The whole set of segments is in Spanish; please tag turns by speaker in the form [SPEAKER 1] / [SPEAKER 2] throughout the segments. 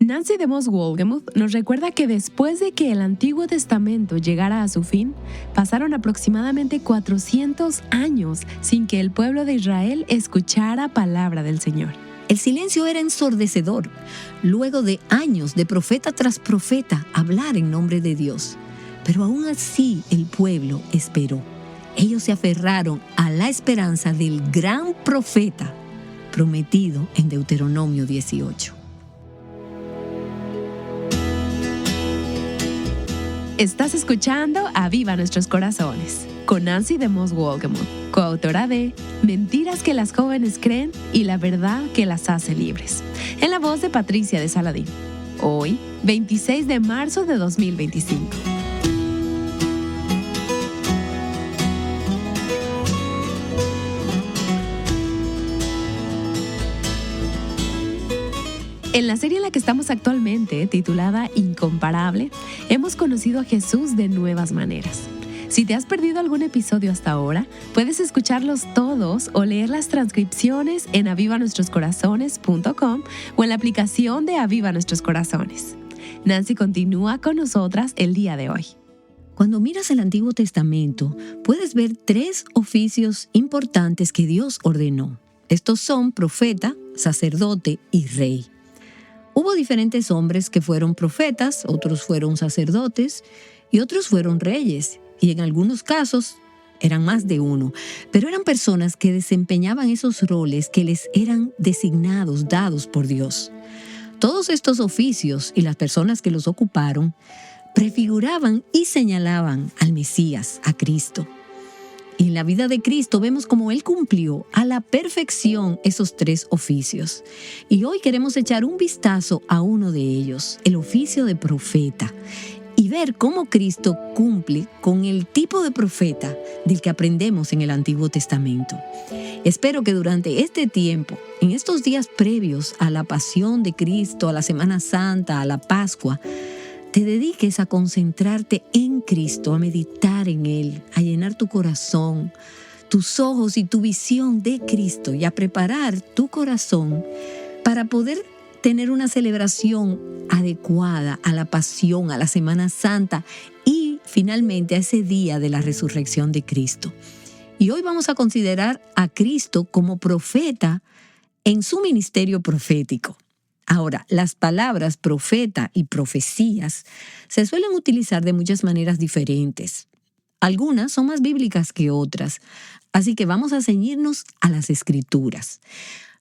[SPEAKER 1] Nancy DeMoss Wolgemuth nos recuerda que después de que el Antiguo Testamento llegara a su fin, pasaron aproximadamente 400 años sin que el pueblo de Israel escuchara palabra del Señor.
[SPEAKER 2] El silencio era ensordecedor, luego de años de profeta tras profeta hablar en nombre de Dios. Pero aún así el pueblo esperó. Ellos se aferraron a la esperanza del gran profeta prometido en Deuteronomio 18.
[SPEAKER 1] Estás escuchando Aviva Nuestros Corazones, con Nancy DeMoss Wolgemuth, coautora de Mentiras que las jóvenes creen y la verdad que las hace libres, en la voz de Patricia de Saladín. Hoy, 26 de marzo de 2025. En la serie en la que estamos actualmente, titulada Incomparable, hemos conocido a Jesús de nuevas maneras. Si te has perdido algún episodio hasta ahora, puedes escucharlos todos o leer las transcripciones en avivanuestroscorazones.com o en la aplicación de Aviva Nuestros Corazones. Nancy continúa con nosotras el día de hoy.
[SPEAKER 2] Cuando miras el Antiguo Testamento, puedes ver 3 oficios importantes que Dios ordenó. Estos son profeta, sacerdote y rey. Hubo diferentes hombres que fueron profetas, otros fueron sacerdotes y otros fueron reyes. Y en algunos casos eran más de uno, pero eran personas que desempeñaban esos roles que les eran designados, dados por Dios. Todos estos oficios y las personas que los ocuparon prefiguraban y señalaban al Mesías, a Cristo. Y en la vida de Cristo vemos cómo Él cumplió a la perfección esos 3 oficios. Y hoy queremos echar un vistazo a uno de ellos, el oficio de profeta, y ver cómo Cristo cumple con el tipo de profeta del que aprendemos en el Antiguo Testamento. Espero que durante este tiempo, en estos días previos a la pasión de Cristo, a la Semana Santa, a la Pascua, te dediques a concentrarte en Cristo, a meditar en Él, a llenar tu corazón, tus ojos y tu visión de Cristo y a preparar tu corazón para poder tener una celebración adecuada a la pasión, a la Semana Santa y finalmente a ese día de la resurrección de Cristo. Y hoy vamos a considerar a Cristo como profeta en su ministerio profético. Ahora, las palabras profeta y profecías se suelen utilizar de muchas maneras diferentes. Algunas son más bíblicas que otras, así que vamos a ceñirnos a las Escrituras.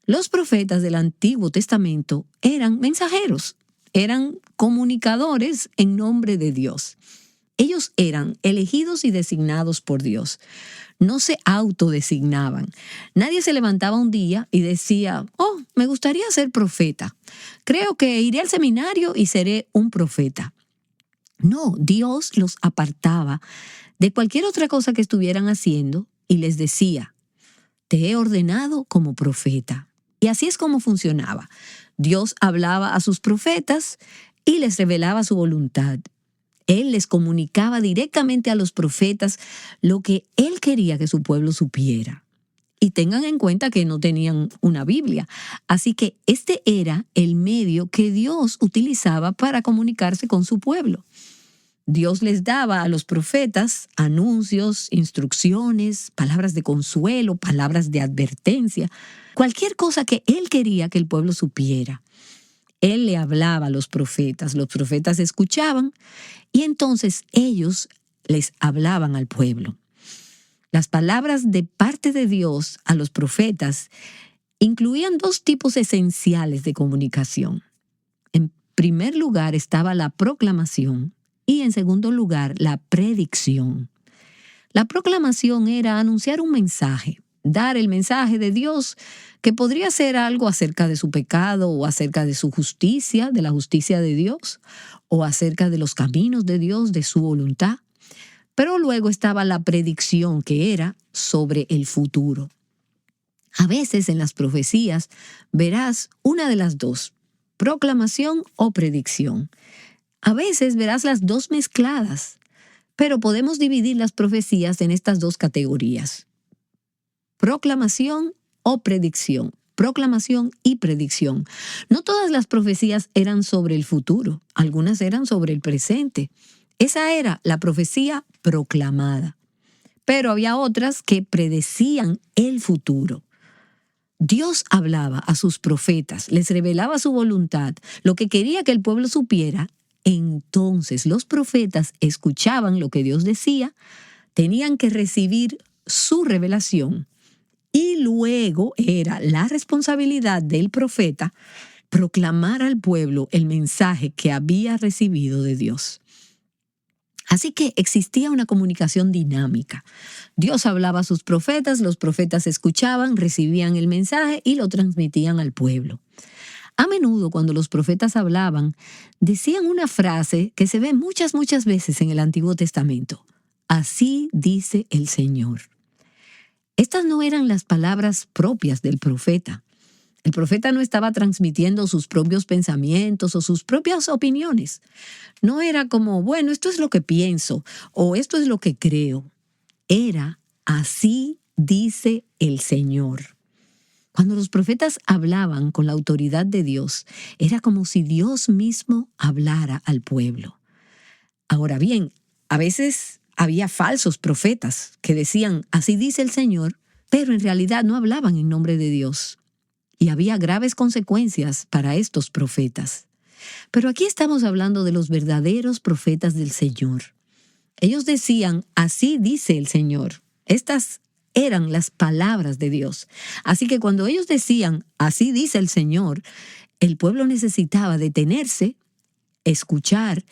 [SPEAKER 2] Los profetas del Antiguo Testamento eran mensajeros, eran comunicadores en nombre de Dios. Ellos eran elegidos y designados por Dios. No se autodesignaban. Nadie se levantaba un día y decía, me gustaría ser profeta. Creo que iré al seminario y seré un profeta. No, Dios los apartaba de cualquier otra cosa que estuvieran haciendo y les decía, te he ordenado como profeta. Y así es como funcionaba. Dios hablaba a sus profetas y les revelaba su voluntad. Él les comunicaba directamente a los profetas lo que Él quería que su pueblo supiera. Y tengan en cuenta que no tenían una Biblia. Así que este era el medio que Dios utilizaba para comunicarse con su pueblo. Dios les daba a los profetas anuncios, instrucciones, palabras de consuelo, palabras de advertencia, cualquier cosa que Él quería que el pueblo supiera. Él le hablaba a los profetas escuchaban y entonces ellos les hablaban al pueblo. Las palabras de parte de Dios a los profetas incluían 2 tipos esenciales de comunicación. En primer lugar estaba la proclamación y en segundo lugar la predicción. La proclamación era anunciar un mensaje, dar el mensaje de Dios que podría ser algo acerca de su pecado o acerca de su justicia, de la justicia de Dios, o acerca de los caminos de Dios, de su voluntad. Pero luego estaba la predicción, que era sobre el futuro. A veces en las profecías verás una de las 2, proclamación o predicción. A veces verás las 2 mezcladas, pero podemos dividir las profecías en estas 2 categorías. Proclamación o predicción. proclamación y predicción. No todas las profecías eran sobre el futuro, algunas eran sobre el presente. Esa era la profecía proclamada. Pero había otras que predecían el futuro. Dios hablaba a sus profetas, les revelaba su voluntad, lo que quería que el pueblo supiera. Entonces los profetas escuchaban lo que Dios decía, tenían que recibir su revelación y luego era la responsabilidad del profeta proclamar al pueblo el mensaje que había recibido de Dios. Así que existía una comunicación dinámica. Dios hablaba a sus profetas, los profetas escuchaban, recibían el mensaje y lo transmitían al pueblo. A menudo, cuando los profetas hablaban, decían una frase que se ve muchas veces en el Antiguo Testamento. Así dice el Señor. Estas no eran las palabras propias del profeta. El profeta no estaba transmitiendo sus propios pensamientos o sus propias opiniones. No era como, bueno, esto es lo que pienso o esto es lo que creo. Era, así dice el Señor. Cuando los profetas hablaban con la autoridad de Dios, era como si Dios mismo hablara al pueblo. Ahora bien, a veces había falsos profetas que decían, así dice el Señor, pero en realidad no hablaban en nombre de Dios. Y había graves consecuencias para estos profetas. Pero aquí estamos hablando de los verdaderos profetas del Señor. Ellos decían, así dice el Señor. Estas eran las palabras de Dios. Así que cuando ellos decían, así dice el Señor, el pueblo necesitaba detenerse, escuchar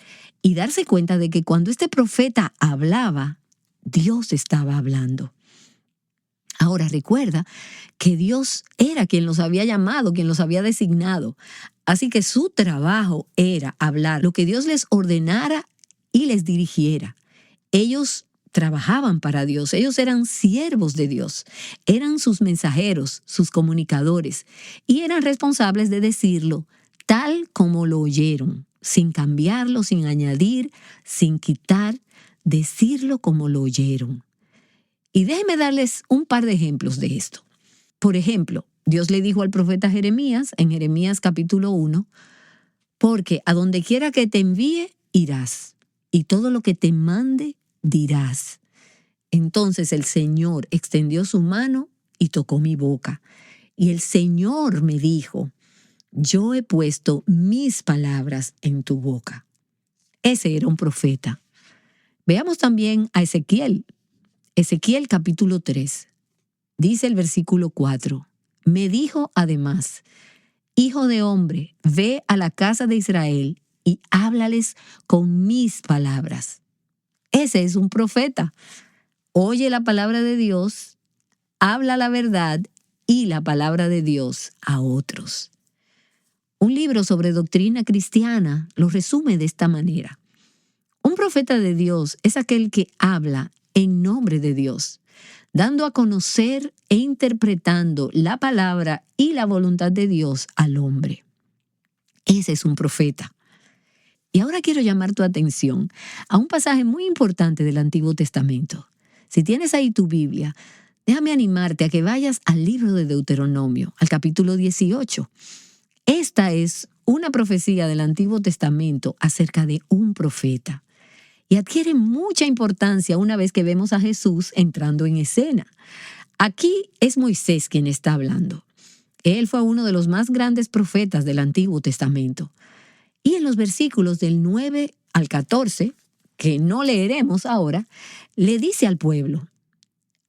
[SPEAKER 2] y darse cuenta de que cuando este profeta hablaba, Dios estaba hablando. Ahora recuerda que Dios era quien los había llamado, quien los había designado. Así que su trabajo era hablar lo que Dios les ordenara y les dirigiera. Ellos trabajaban para Dios, ellos eran siervos de Dios, eran sus mensajeros, sus comunicadores, y eran responsables de decirlo tal como lo oyeron, sin cambiarlo, sin añadir, sin quitar, decirlo como lo oyeron. Y déjenme darles un par de ejemplos de esto. Por ejemplo, Dios le dijo al profeta Jeremías, en Jeremías capítulo 1, porque a donde quiera que te envíe, irás, y todo lo que te mande, dirás. Entonces el Señor extendió su mano y tocó mi boca. Y el Señor me dijo, yo he puesto mis palabras en tu boca. Ese era un profeta. Veamos también a Ezequiel. Ezequiel capítulo 3. Dice el versículo 4. Me dijo además, hijo de hombre, ve a la casa de Israel y háblales con mis palabras. Ese es un profeta. Oye la palabra de Dios, habla la verdad y la palabra de Dios a otros. Un libro sobre doctrina cristiana lo resume de esta manera. Un profeta de Dios es aquel que habla en nombre de Dios, dando a conocer e interpretando la palabra y la voluntad de Dios al hombre. Ese es un profeta. Y ahora quiero llamar tu atención a un pasaje muy importante del Antiguo Testamento. Si tienes ahí tu Biblia, déjame animarte a que vayas al libro de Deuteronomio, al capítulo 18. Esta es una profecía del Antiguo Testamento acerca de un profeta. Y adquiere mucha importancia una vez que vemos a Jesús entrando en escena. Aquí es Moisés quien está hablando. Él fue uno de los más grandes profetas del Antiguo Testamento. Y en los versículos del 9 al 14, que no leeremos ahora, le dice al pueblo,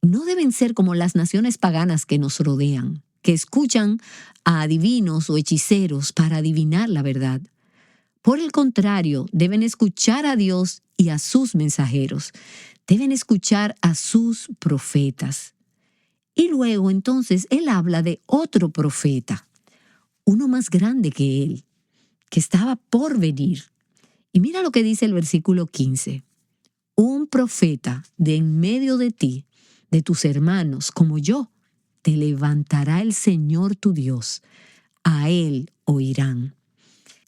[SPEAKER 2] no deben ser como las naciones paganas que nos rodean, que escuchan a adivinos o hechiceros para adivinar la verdad. Por el contrario, deben escuchar a Dios y a sus mensajeros. Deben escuchar a sus profetas. Y luego entonces él habla de otro profeta, uno más grande que él, que estaba por venir. Y mira lo que dice el versículo 15. Un profeta de en medio de ti, de tus hermanos, como yo, te levantará el Señor tu Dios. A él oirán.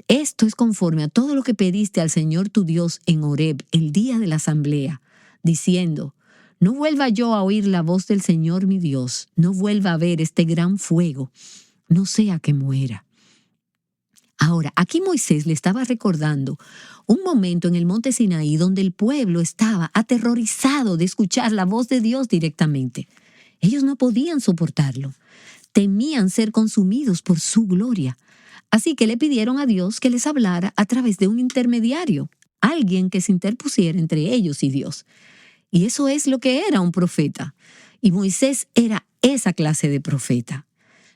[SPEAKER 2] Esto es conforme a todo lo que pediste al Señor tu Dios en Horeb el día de la asamblea, diciendo, no vuelva yo a oír la voz del Señor mi Dios, no vuelva a ver este gran fuego, no sea que muera. Ahora, aquí Moisés le estaba recordando un momento en el monte Sinaí donde el pueblo estaba aterrorizado de escuchar la voz de Dios directamente. Ellos no podían soportarlo. Temían ser consumidos por su gloria. Así que le pidieron a Dios que les hablara a través de un intermediario, alguien que se interpusiera entre ellos y Dios. Y eso es lo que era un profeta. Y Moisés era esa clase de profeta.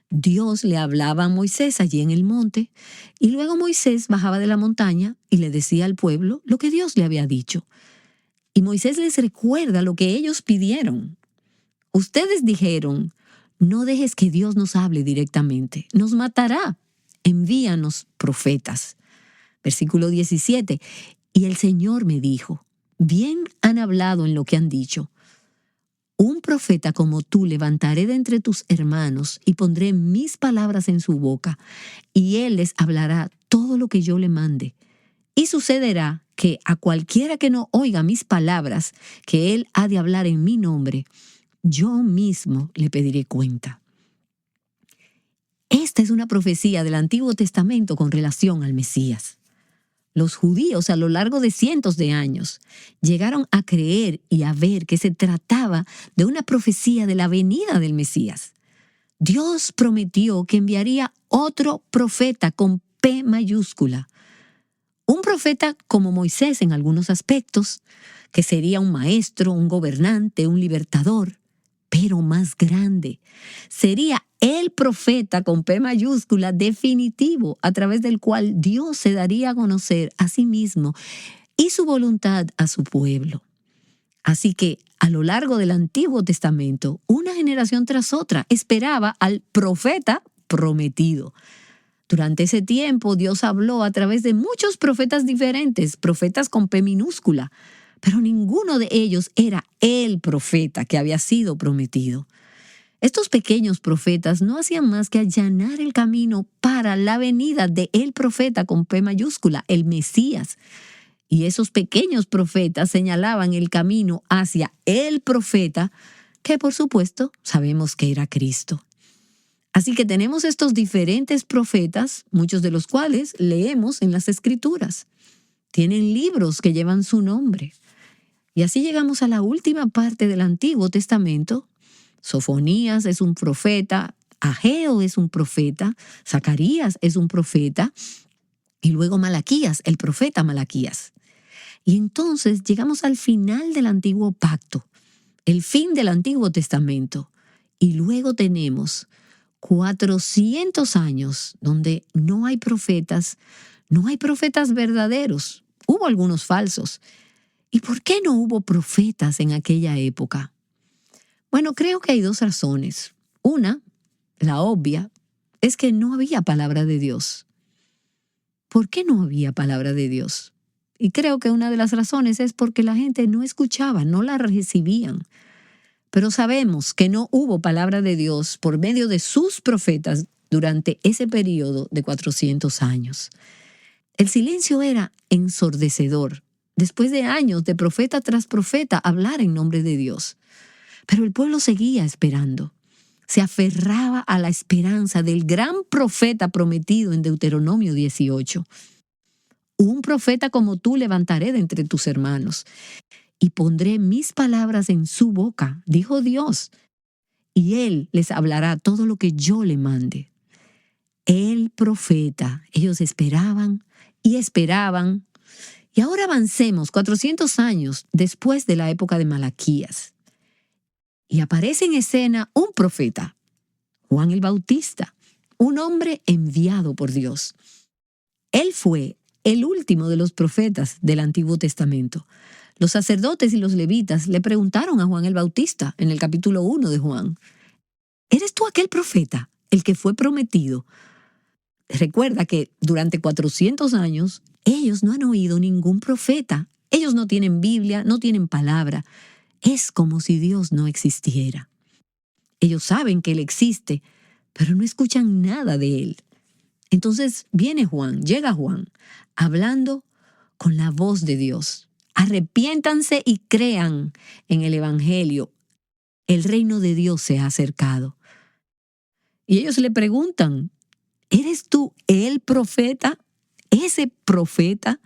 [SPEAKER 2] Dios le hablaba a Moisés allí en el monte, y luego Moisés bajaba de la montaña y le decía al pueblo lo que Dios le había dicho. Y Moisés les recuerda lo que ellos pidieron. Ustedes dijeron, no dejes que Dios nos hable directamente, nos matará. Envíanos profetas. Versículo 17. Y el Señor me dijo, bien han hablado en lo que han dicho. Un profeta como tú levantaré de entre tus hermanos y pondré mis palabras en su boca, y él les hablará todo lo que yo le mande. Y sucederá que a cualquiera que no oiga mis palabras, que él ha de hablar en mi nombre, yo mismo le pediré cuenta. Esta es una profecía del Antiguo Testamento con relación al Mesías. Los judíos a lo largo de cientos de años llegaron a creer y a ver que se trataba de una profecía de la venida del Mesías. Dios prometió que enviaría otro profeta con P mayúscula. Un profeta como Moisés en algunos aspectos, que sería un maestro, un gobernante, un libertador, pero más grande. Sería el profeta con P mayúscula definitivo, a través del cual Dios se daría a conocer a sí mismo y su voluntad a su pueblo. Así que a lo largo del Antiguo Testamento, una generación tras otra esperaba al profeta prometido. Durante ese tiempo, Dios habló a través de muchos profetas diferentes, profetas con P minúscula, pero ninguno de ellos era el profeta que había sido prometido. Estos pequeños profetas no hacían más que allanar el camino para la venida de el profeta con P mayúscula, el Mesías. Y esos pequeños profetas señalaban el camino hacia el profeta, que por supuesto sabemos que era Cristo. Así que tenemos estos diferentes profetas, muchos de los cuales leemos en las Escrituras. Tienen libros que llevan su nombre. Y así llegamos a la última parte del Antiguo Testamento. Sofonías es un profeta, Ageo es un profeta, Zacarías es un profeta, y luego Malaquías, el profeta Malaquías. Y entonces llegamos al final del Antiguo Pacto, el fin del Antiguo Testamento. Y luego tenemos 400 años donde no hay profetas verdaderos. Hubo algunos falsos. ¿Y por qué no hubo profetas en aquella época? Bueno, creo que hay dos razones. Una, la obvia, es que no había palabra de Dios. ¿Por qué no había palabra de Dios? Y creo que una de las razones es porque la gente no escuchaba, no la recibían. Pero sabemos que no hubo palabra de Dios por medio de sus profetas durante ese periodo de 400 años. El silencio era ensordecedor. Después de años de profeta tras profeta hablar en nombre de Dios. Pero el pueblo seguía esperando. Se aferraba a la esperanza del gran profeta prometido en Deuteronomio 18. Un profeta como tú levantaré de entre tus hermanos, y pondré mis palabras en su boca, dijo Dios, y él les hablará todo lo que yo le mande. El profeta, ellos esperaban y esperaban. Y ahora avancemos 400 años después de la época de Malaquías. Y aparece en escena un profeta, Juan el Bautista, un hombre enviado por Dios. Él fue el último de los profetas del Antiguo Testamento. Los sacerdotes y los levitas le preguntaron a Juan el Bautista en el capítulo 1 de Juan, ¿eres tú aquel profeta, el que fue prometido? Recuerda que durante 400 años ellos no han oído ningún profeta. Ellos no tienen Biblia, no tienen palabra. Es como si Dios no existiera. Ellos saben que Él existe, pero no escuchan nada de Él. Entonces llega Juan, hablando con la voz de Dios. Arrepiéntanse y crean en el Evangelio. El reino de Dios se ha acercado. Y ellos le preguntan, ¿eres tú el profeta? ¿Ese profeta?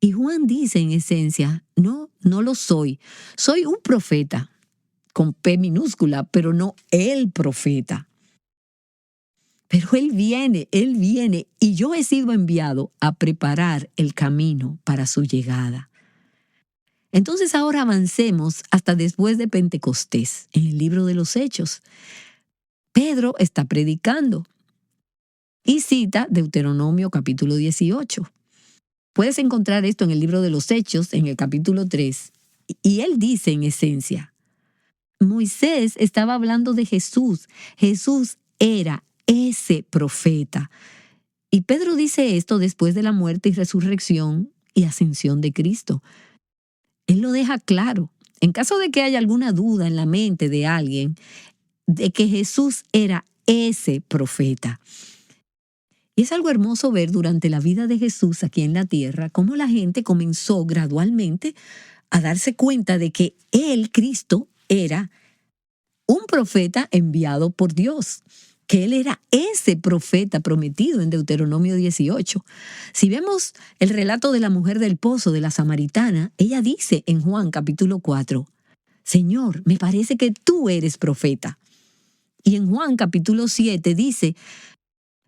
[SPEAKER 2] Y Juan dice en esencia, no, no lo soy. Soy un profeta, con P minúscula, pero no el profeta. Pero Él viene, y yo he sido enviado a preparar el camino para su llegada. Entonces ahora avancemos hasta después de Pentecostés, en el libro de los Hechos. Pedro está predicando y cita Deuteronomio capítulo 18. Puedes encontrar esto en el libro de los Hechos, en el capítulo 3, y él dice en esencia, Moisés estaba hablando de Jesús. Jesús era ese profeta. Y Pedro dice esto después de la muerte y resurrección y ascensión de Cristo. Él lo deja claro. En caso de que haya alguna duda en la mente de alguien de que Jesús era ese profeta. Y es algo hermoso ver durante la vida de Jesús aquí en la tierra cómo la gente comenzó gradualmente a darse cuenta de que Él, Cristo, era un profeta enviado por Dios, que Él era ese profeta prometido en Deuteronomio 18. Si vemos el relato de la mujer del pozo, de la samaritana, ella dice en Juan capítulo 4, Señor, me parece que tú eres profeta. Y en Juan capítulo 7 dice,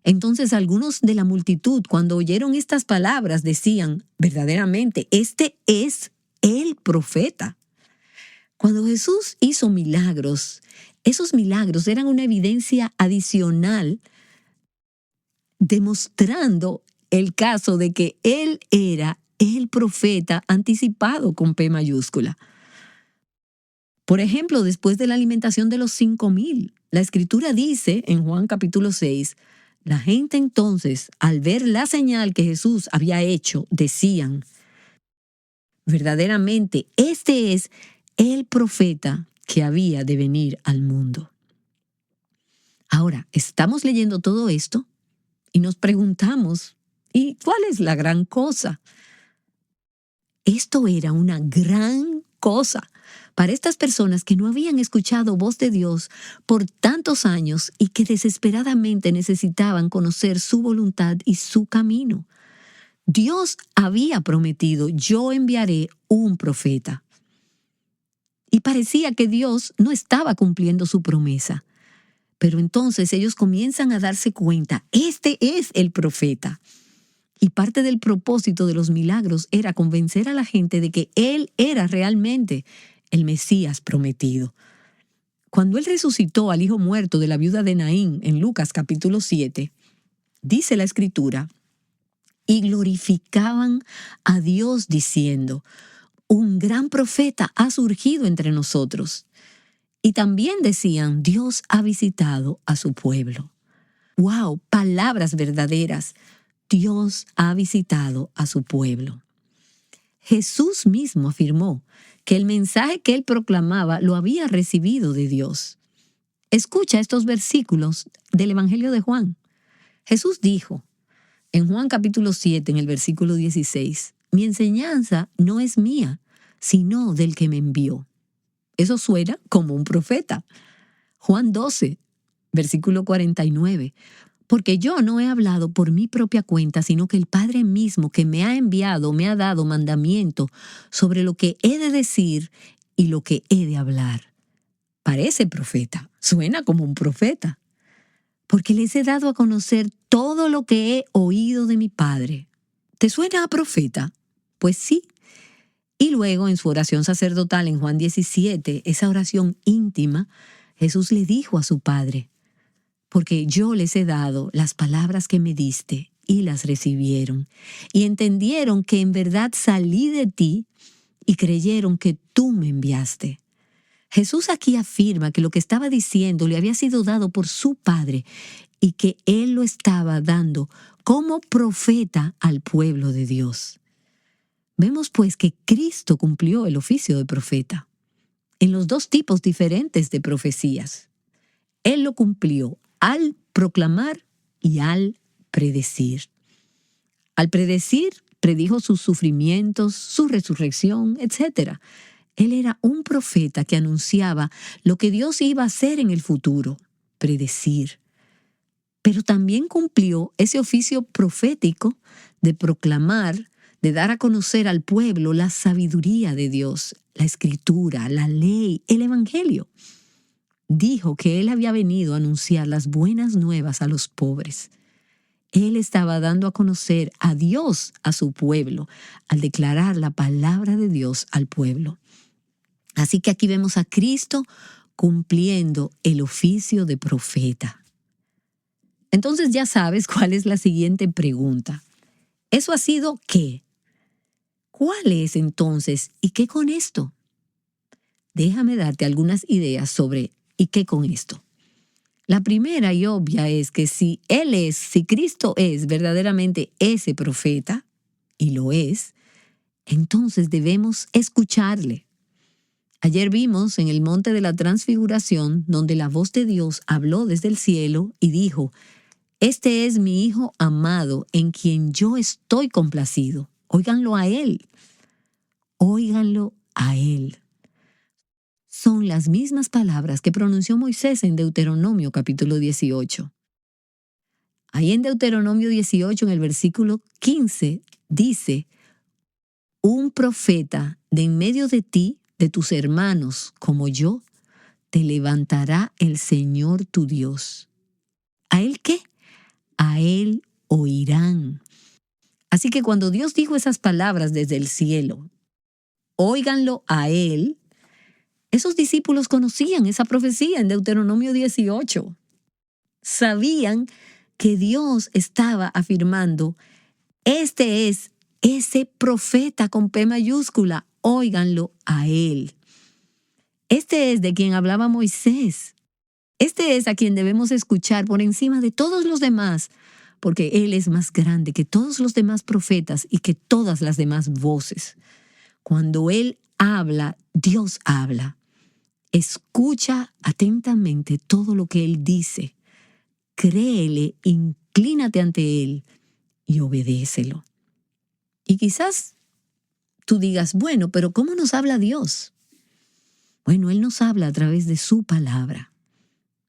[SPEAKER 2] entonces algunos de la multitud, cuando oyeron estas palabras, decían, verdaderamente, este es el profeta. Cuando Jesús hizo milagros, esos milagros eran una evidencia adicional demostrando el caso de que Él era el profeta anticipado con P mayúscula. Por ejemplo, después de la alimentación de los 5,000, la Escritura dice en Juan capítulo 6, la gente entonces, al ver la señal que Jesús había hecho, decían, verdaderamente, este es el profeta que había de venir al mundo. Ahora, estamos leyendo todo esto y nos preguntamos, ¿y cuál es la gran cosa? Esto era una gran cosa para estas personas que no habían escuchado voz de Dios por tantos años y que desesperadamente necesitaban conocer su voluntad y su camino. Dios había prometido, yo enviaré un profeta. Y parecía que Dios no estaba cumpliendo su promesa. Pero entonces ellos comienzan a darse cuenta, este es el profeta. Y parte del propósito de los milagros era convencer a la gente de que Él era realmente el Mesías prometido. Cuando Él resucitó al hijo muerto de la viuda de Naín en Lucas capítulo 7, dice la Escritura, y glorificaban a Dios diciendo, un gran profeta ha surgido entre nosotros. Y también decían, Dios ha visitado a su pueblo. ¡Wow! Palabras verdaderas. Dios ha visitado a su pueblo. Jesús mismo afirmó que el mensaje que él proclamaba lo había recibido de Dios. Escucha estos versículos del Evangelio de Juan. Jesús dijo, en Juan capítulo 7, en el versículo 16, mi enseñanza no es mía, sino del que me envió. Eso suena como un profeta. Juan 12, versículo 49. Porque yo no he hablado por mi propia cuenta, sino que el Padre mismo que me ha enviado me ha dado mandamiento sobre lo que he de decir y lo que he de hablar. Parece profeta, suena como un profeta. Porque les he dado a conocer todo lo que he oído de mi Padre. ¿Te suena a profeta? Pues sí. Y luego en su oración sacerdotal en Juan 17, esa oración íntima, Jesús le dijo a su Padre, porque yo les he dado las palabras que me diste y las recibieron, y entendieron que en verdad salí de ti y creyeron que tú me enviaste. Jesús aquí afirma que lo que estaba diciendo le había sido dado por su Padre y que Él lo estaba dando como profeta al pueblo de Dios. Vemos pues que Cristo cumplió el oficio de profeta en los dos tipos diferentes de profecías. Él lo cumplió al proclamar y al predecir. Al predecir, predijo sus sufrimientos, su resurrección, etc. Él era un profeta que anunciaba lo que Dios iba a hacer en el futuro. predecir. Pero también cumplió ese oficio profético de proclamar, de dar a conocer al pueblo la sabiduría de Dios, la Escritura, la ley, el Evangelio. Dijo que él había venido a anunciar las buenas nuevas a los pobres. Él estaba dando a conocer a Dios a su pueblo, al declarar la palabra de Dios al pueblo. Así que aquí vemos a Cristo cumpliendo el oficio de profeta. Entonces ya sabes cuál es la siguiente pregunta. ¿Eso ha sido qué? ¿Cuál es entonces y qué con esto? Déjame darte algunas ideas sobre ¿y qué con esto? La primera y obvia es que si Cristo es verdaderamente ese profeta, y lo es, entonces debemos escucharle. Ayer vimos en el Monte de la Transfiguración, donde la voz de Dios habló desde el cielo y dijo: «Este es mi Hijo amado, en quien yo estoy complacido». Óiganlo a Él. Óiganlo a Él. Son las mismas palabras que pronunció Moisés en Deuteronomio capítulo 18. Ahí en Deuteronomio 18, en el versículo 15, dice: «Un profeta de en medio de ti, de tus hermanos, como yo, te levantará el Señor tu Dios». ¿A Él qué? A Él oirán. Así que cuando Dios dijo esas palabras desde el cielo, óiganlo a Él, esos discípulos conocían esa profecía en Deuteronomio 18. Sabían que Dios estaba afirmando: este es ese profeta con P mayúscula, óiganlo a Él. Este es de quien hablaba Moisés. Este es a quien debemos escuchar por encima de todos los demás, porque Él es más grande que todos los demás profetas y que todas las demás voces. Cuando Él habla, Dios habla. Escucha atentamente todo lo que Él dice. Créele, inclínate ante Él y obedécelo. Y quizás tú digas: bueno, pero ¿cómo nos habla Dios? Bueno, Él nos habla a través de su palabra.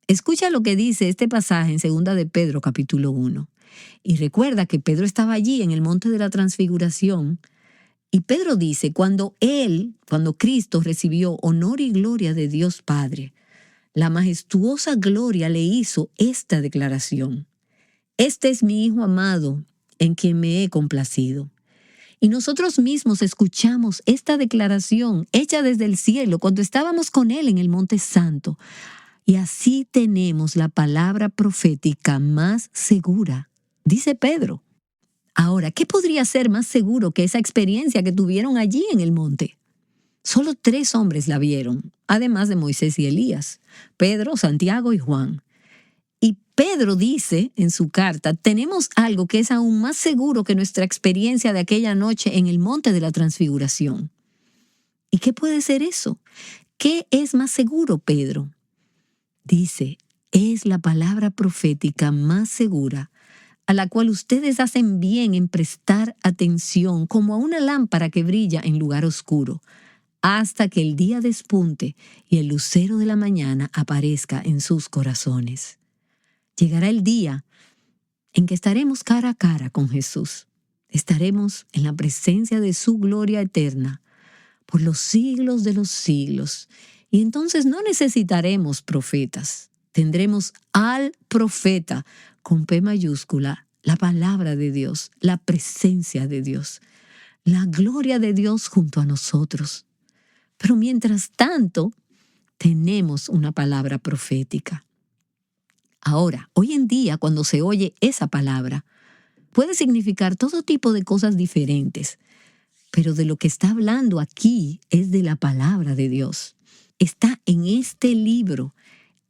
[SPEAKER 2] Escucha lo que dice este pasaje en 2 de Pedro capítulo 1. Y recuerda que Pedro estaba allí en el Monte de la Transfiguración. Y Pedro dice: cuando Cristo recibió honor y gloria de Dios Padre, la majestuosa gloria le hizo esta declaración: «Este es mi Hijo amado, en quien me he complacido». Y nosotros mismos escuchamos esta declaración hecha desde el cielo cuando estábamos con Él en el Monte Santo. Y así tenemos la palabra profética más segura, dice Pedro. Ahora, ¿qué podría ser más seguro que esa experiencia que tuvieron allí en el monte? Solo 3 hombres la vieron, además de Moisés y Elías: Pedro, Santiago y Juan. Y Pedro dice en su carta: tenemos algo que es aún más seguro que nuestra experiencia de aquella noche en el Monte de la Transfiguración. ¿Y qué puede ser eso? ¿Qué es más seguro, Pedro? Dice: es la palabra profética más segura, a la cual ustedes hacen bien en prestar atención como a una lámpara que brilla en lugar oscuro, hasta que el día despunte y el lucero de la mañana aparezca en sus corazones. Llegará el día en que estaremos cara a cara con Jesús. Estaremos en la presencia de su gloria eterna por los siglos de los siglos. Y entonces no necesitaremos profetas. Tendremos al profeta con P mayúscula, la palabra de Dios, la presencia de Dios, la gloria de Dios junto a nosotros. Pero mientras tanto, tenemos una palabra profética. Ahora, hoy en día, cuando se oye esa palabra, puede significar todo tipo de cosas diferentes, pero de lo que está hablando aquí es de la palabra de Dios. Está en este libro.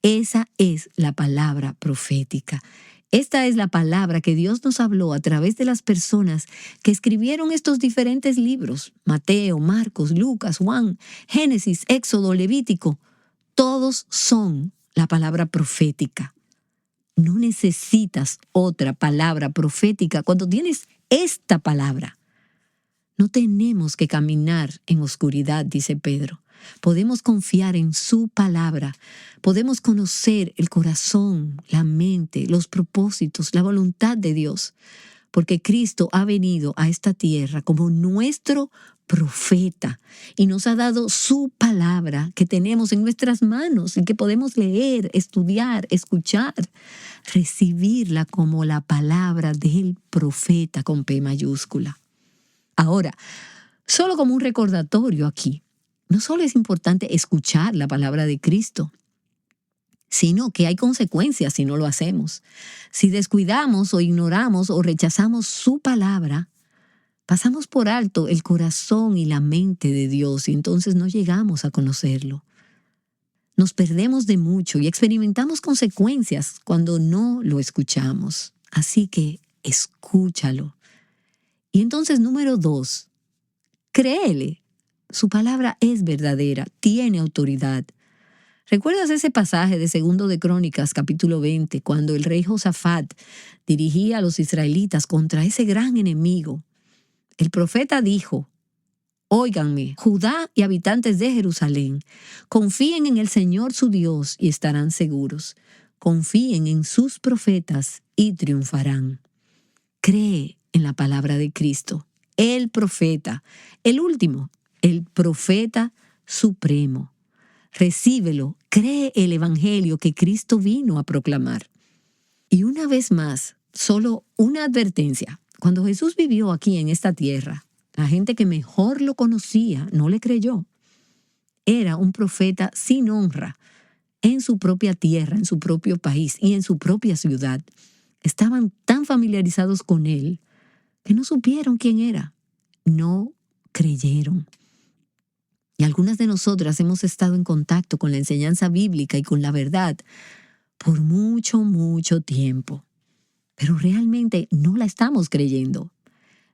[SPEAKER 2] Esa es la palabra profética. Esta es la palabra que Dios nos habló a través de las personas que escribieron estos diferentes libros: Mateo, Marcos, Lucas, Juan, Génesis, Éxodo, Levítico. Todos son la palabra profética. No necesitas otra palabra profética cuando tienes esta palabra. No tenemos que caminar en oscuridad, dice Pedro. Podemos confiar en su palabra. Podemos conocer el corazón, la mente, los propósitos, la voluntad de Dios. Porque Cristo ha venido a esta tierra como nuestro profeta y nos ha dado su palabra que tenemos en nuestras manos y que podemos leer, estudiar, escuchar, recibirla como la palabra del profeta con P mayúscula. Ahora, solo como un recordatorio aquí, no solo es importante escuchar la palabra de Cristo, sino que hay consecuencias si no lo hacemos. Si descuidamos o ignoramos o rechazamos su palabra, pasamos por alto el corazón y la mente de Dios y entonces no llegamos a conocerlo. Nos perdemos de mucho y experimentamos consecuencias cuando no lo escuchamos. Así que escúchalo. Y entonces, número 2, créele. Su palabra es verdadera, tiene autoridad. ¿Recuerdas ese pasaje de 2 de Crónicas, capítulo 20, cuando el rey Josafat dirigía a los israelitas contra ese gran enemigo? El profeta dijo: «Óiganme, Judá y habitantes de Jerusalén, confíen en el Señor su Dios y estarán seguros. Confíen en sus profetas y triunfarán». Cree en la palabra de Cristo, el profeta, el último, el profeta supremo. Recíbelo, cree el evangelio que Cristo vino a proclamar. Y una vez más, solo una advertencia. Cuando Jesús vivió aquí en esta tierra, la gente que mejor lo conocía no le creyó. Era un profeta sin honra en su propia tierra, en su propio país y en su propia ciudad. Estaban tan familiarizados con él que no supieron quién era. No creyeron. Y algunas de nosotras hemos estado en contacto con la enseñanza bíblica y con la verdad por mucho, mucho tiempo. Pero realmente no la estamos creyendo.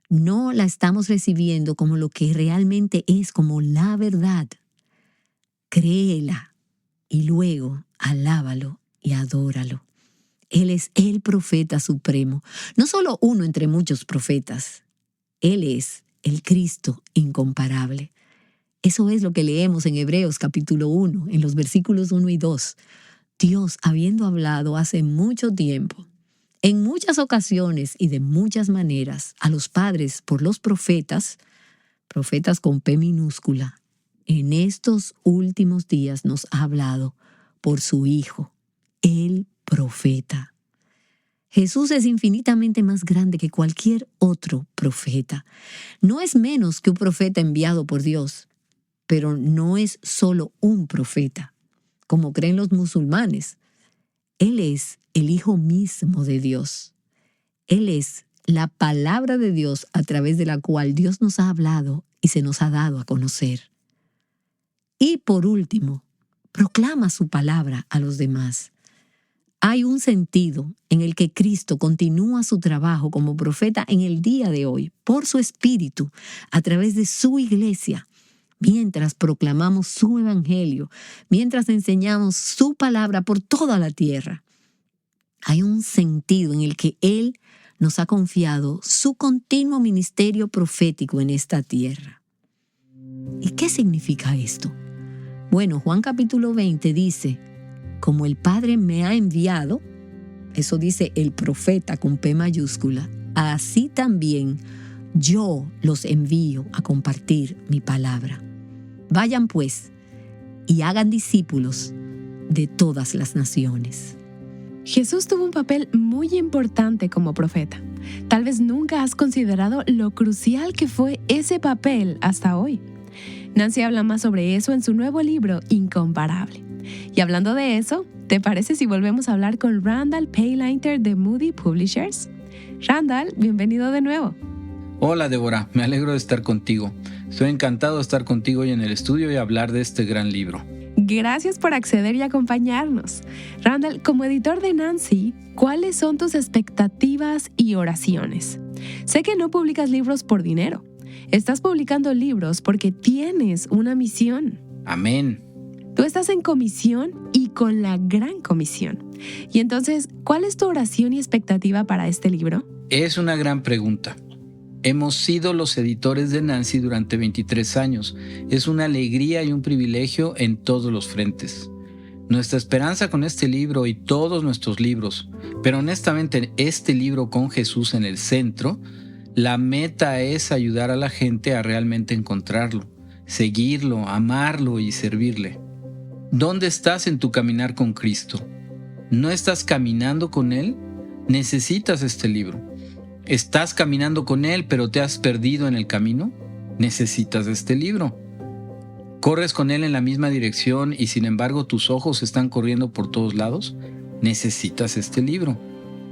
[SPEAKER 2] No la estamos recibiendo como lo que realmente es, como la verdad. Créela y luego alábalo y adóralo. Él es el profeta supremo, no solo uno entre muchos profetas. Él es el Cristo incomparable. Eso es lo que leemos en Hebreos capítulo 1, en los versículos 1 y 2. Dios, habiendo hablado hace mucho tiempo, en muchas ocasiones y de muchas maneras, a los padres por los profetas, profetas con P minúscula, en estos últimos días nos ha hablado por su Hijo, el profeta. Jesús es infinitamente más grande que cualquier otro profeta. No es menos que un profeta enviado por Dios, pero no es solo un profeta, como creen los musulmanes. Él es el Hijo mismo de Dios. Él es la palabra de Dios a través de la cual Dios nos ha hablado y se nos ha dado a conocer. Y por último, proclama su palabra a los demás. Hay un sentido en el que Cristo continúa su trabajo como profeta en el día de hoy, por su Espíritu, a través de su iglesia, mientras proclamamos su evangelio, mientras enseñamos su palabra por toda la tierra. Hay un sentido en el que Él nos ha confiado su continuo ministerio profético en esta tierra. ¿Y qué significa esto? Bueno, Juan capítulo 20 dice: como el Padre me ha enviado, eso dice el profeta con P mayúscula, así también yo los envío a compartir mi palabra. Vayan pues y hagan discípulos de todas las naciones.
[SPEAKER 1] Jesús tuvo un papel muy importante como profeta. Tal vez nunca has considerado lo crucial que fue ese papel hasta hoy. Nancy habla más sobre eso en su nuevo libro, Incomparable. Y hablando de eso, ¿te parece si volvemos a hablar con Randall Paylighter de Moody Publishers? Randall, bienvenido de nuevo.
[SPEAKER 3] Hola Débora, me alegro de estar contigo. Estoy encantado de estar contigo hoy en el estudio y hablar de este gran libro.
[SPEAKER 1] Gracias por acceder y acompañarnos. Randall, como editor de Nancy, ¿cuáles son tus expectativas y oraciones? Sé que no publicas libros por dinero. Estás publicando libros porque tienes una misión.
[SPEAKER 3] Amén.
[SPEAKER 1] Tú estás en comisión y con la gran comisión. Y entonces, ¿cuál es tu oración y expectativa para este libro?
[SPEAKER 3] Es una gran pregunta. Hemos sido los editores de Nancy durante 23 años. Es una alegría y un privilegio en todos los frentes. Nuestra esperanza con este libro y todos nuestros libros, pero honestamente este libro con Jesús en el centro, la meta es ayudar a la gente a realmente encontrarlo, seguirlo, amarlo y servirle. ¿Dónde estás en tu caminar con Cristo? ¿No estás caminando con Él? Necesitas este libro. ¿Estás caminando con Él pero te has perdido en el camino? Necesitas este libro. ¿Corres con Él en la misma dirección y sin embargo tus ojos están corriendo por todos lados? Necesitas este libro.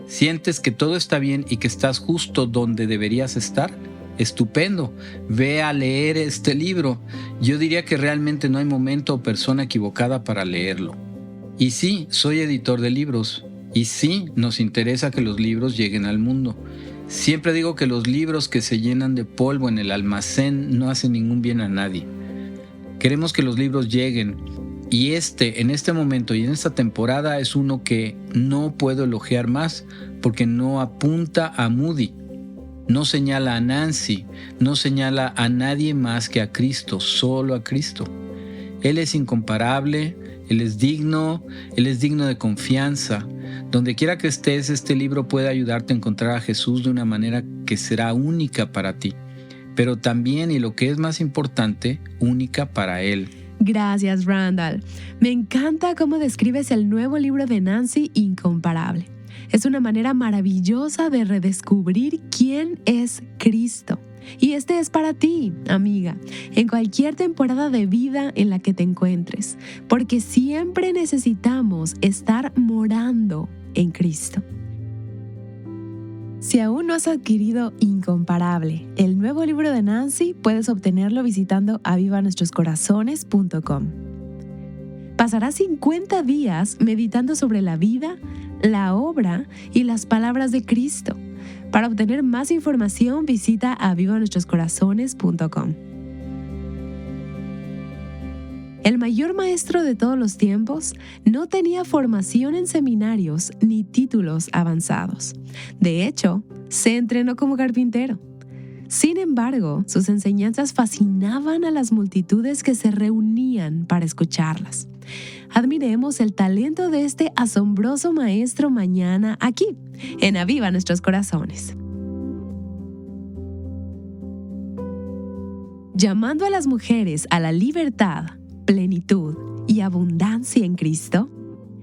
[SPEAKER 3] ¿Sientes que todo está bien y que estás justo donde deberías estar? Estupendo. Ve a leer este libro. Yo diría que realmente no hay momento o persona equivocada para leerlo. Y sí, soy editor de libros. Y sí, nos interesa que los libros lleguen al mundo. Siempre digo que los libros que se llenan de polvo en el almacén no hacen ningún bien a nadie. Queremos que los libros lleguen y en este momento y en esta temporada es uno que no puedo elogiar más porque no apunta a Moody, no señala a Nancy, no señala a nadie más que a Cristo, solo a Cristo. Él es incomparable, Él es digno de confianza. Donde quiera que estés, este libro puede ayudarte a encontrar a Jesús de una manera que será única para ti, pero también, y lo que es más importante, única para Él.
[SPEAKER 1] Gracias, Randall. Me encanta cómo describes el nuevo libro de Nancy, Incomparable. Es una manera maravillosa de redescubrir quién es Cristo. Y este es para ti, amiga, en cualquier temporada de vida en la que te encuentres, porque siempre necesitamos estar morando en Cristo. Si aún no has adquirido Incomparable, el nuevo libro de Nancy, puedes obtenerlo visitando avivanuestroscorazones.com. Pasarás 50 días meditando sobre la vida, la obra y las palabras de Cristo. Para obtener más información, visita avivanuestroscorazones.com. El mayor maestro de todos los tiempos no tenía formación en seminarios ni títulos avanzados. De hecho, se entrenó como carpintero. Sin embargo, sus enseñanzas fascinaban a las multitudes que se reunían para escucharlas. Admiremos el talento de este asombroso maestro mañana aquí, en Aviva Nuestros Corazones. Llamando a las mujeres a la libertad, plenitud y abundancia en Cristo,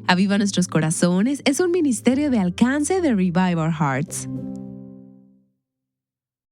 [SPEAKER 1] Aviva Nuestros Corazones es un ministerio de alcance de Revive Our Hearts.